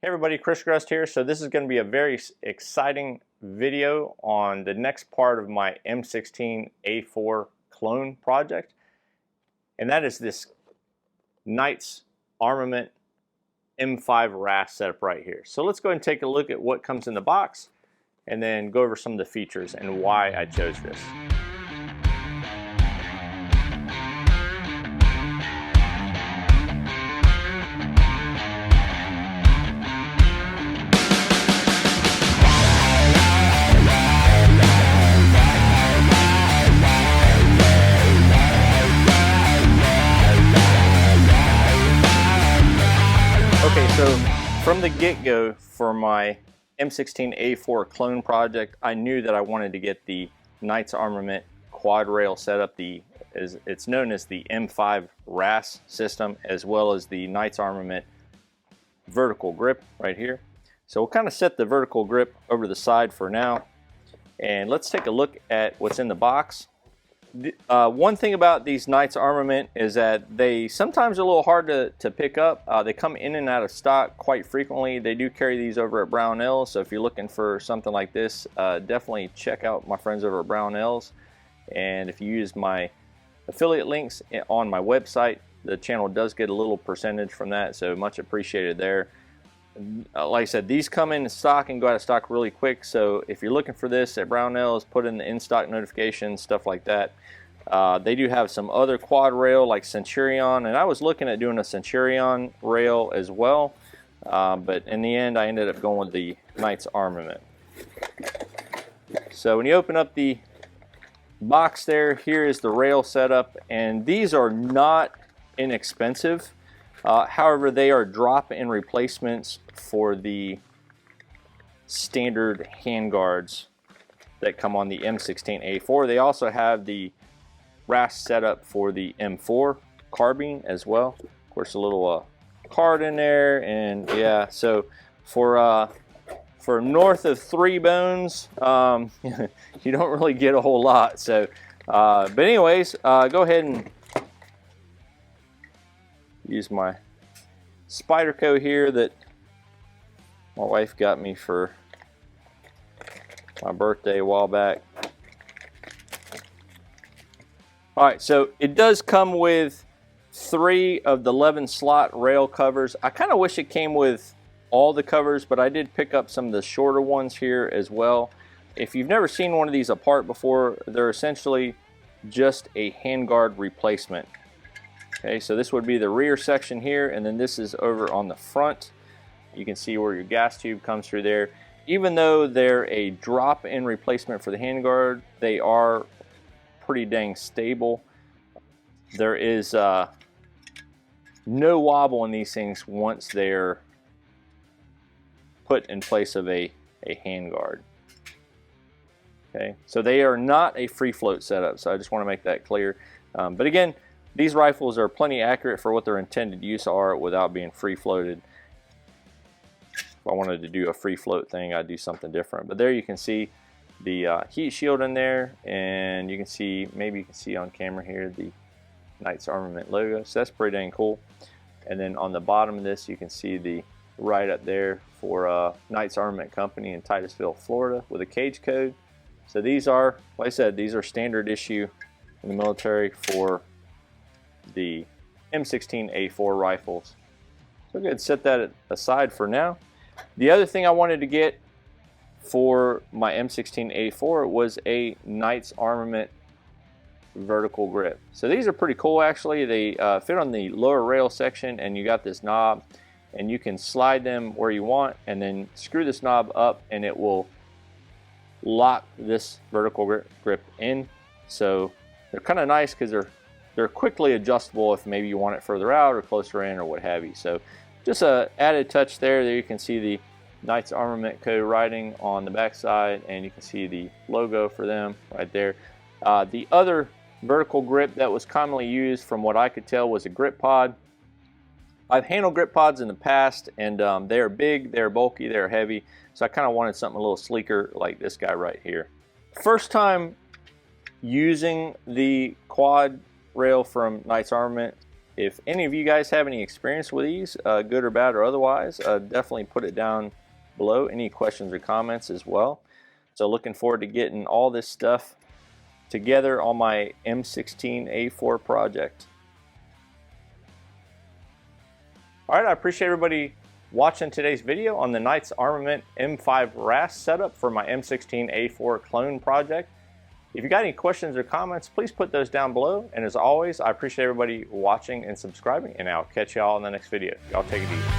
Hey everybody, Grest here. So this is going to be a very exciting video on the next part of my M16A4 clone project, and that is this Knights Armament M5 Ras setup right here. So let's go ahead and take a look at what comes in the box and then go over some of the features and why I chose this. Okay, so from the get-go for my M16A4 clone project, I knew that I wanted to get the Knights Armament quad rail setup. It's known as the M5 Ras system, as well as the Knights Armament vertical grip right here. So we'll kind of set the vertical grip over the side for now, and let's take a look at what's in the box. One thing about these Knights Armament is that they sometimes are a little hard to pick up. They come in and out of stock quite frequently. They do carry these over at Brownells, so if you're looking for something like this, definitely check out my friends over at Brownells. And if you use my affiliate links on my website, the channel does get a little percentage from that, so much appreciated there. Like I said, these come in stock and go out of stock really quick, so if you're looking for this at Brownells, put in the in-stock notifications, stuff like that. They do have some other quad rail like Centurion, and I was looking at doing a Centurion rail as well, but in the end I ended up going with the Knights Armament. So when you open up the box there, here is the rail setup, and these are not inexpensive. However, they are drop-in replacements for the standard handguards that come on the M16A4. They also have the Ras setup for the M4 carbine as well. Of course, a little card in there, and yeah. So for north of 3 bones, you don't really get a whole lot. So, but anyways, go ahead and use my Spyderco here that my wife got me for my birthday a while back. Alright, so it does come with 3 of the 11 slot rail covers. I kind of wish it came with all the covers, but I did pick up some of the shorter ones here as well. If you've never seen one of these apart before, they're essentially just a handguard replacement. Okay, so this would be the rear section here, and then this is over on the front. You can see where your gas tube comes through there. Even though they're a drop-in replacement for the handguard, they are pretty dang stable. There is no wobble in these things once they're put in place of a handguard. Okay, so they are not a free float setup, so I just want to make that clear. But again, these rifles are plenty accurate for what their intended use are without being free floated. If I wanted to do a free float thing, I'd do something different. But there you can see the heat shield in there, and you can see, maybe you can see on camera here, the Knights Armament logo. So that's pretty dang cool. And then on the bottom of this, you can see the right up there for Knights Armament Company in Titusville, Florida, with a cage code. So these are, like I said, these are standard issue in the military for the M16A4 rifles. So go ahead and set that aside for now. The other thing I wanted to get for my M16A4 was a Knights Armament vertical grip. So these are pretty cool actually. They fit on the lower rail section, and you got this knob, and you can slide them where you want and then screw this knob up, and it will lock this vertical grip in. So they're kind of nice because they're quickly adjustable if maybe you want it further out or closer in or what have you. So just a added touch there. There you can see the Knights Armament code writing on the back side, and you can see the logo for them right there. The other vertical grip that was commonly used, from what I could tell, was a grip pod. I've handled grip pods in the past, and they're big, they're bulky, they're heavy, so I kind of wanted something a little sleeker like this guy right here. First time using the quad rail from Knights Armament, If any of you guys have any experience with these, good or bad or otherwise, definitely put it down below. Any questions or comments as well. So looking forward to getting all this stuff together on my M16A4 project. All right, I appreciate everybody watching today's video on the Knights Armament M5 Ras setup for my M16A4 clone project. If you got any questions or comments, please put those down below. And as always, I appreciate everybody watching and subscribing, and I'll catch y'all in the next video. Y'all take it easy.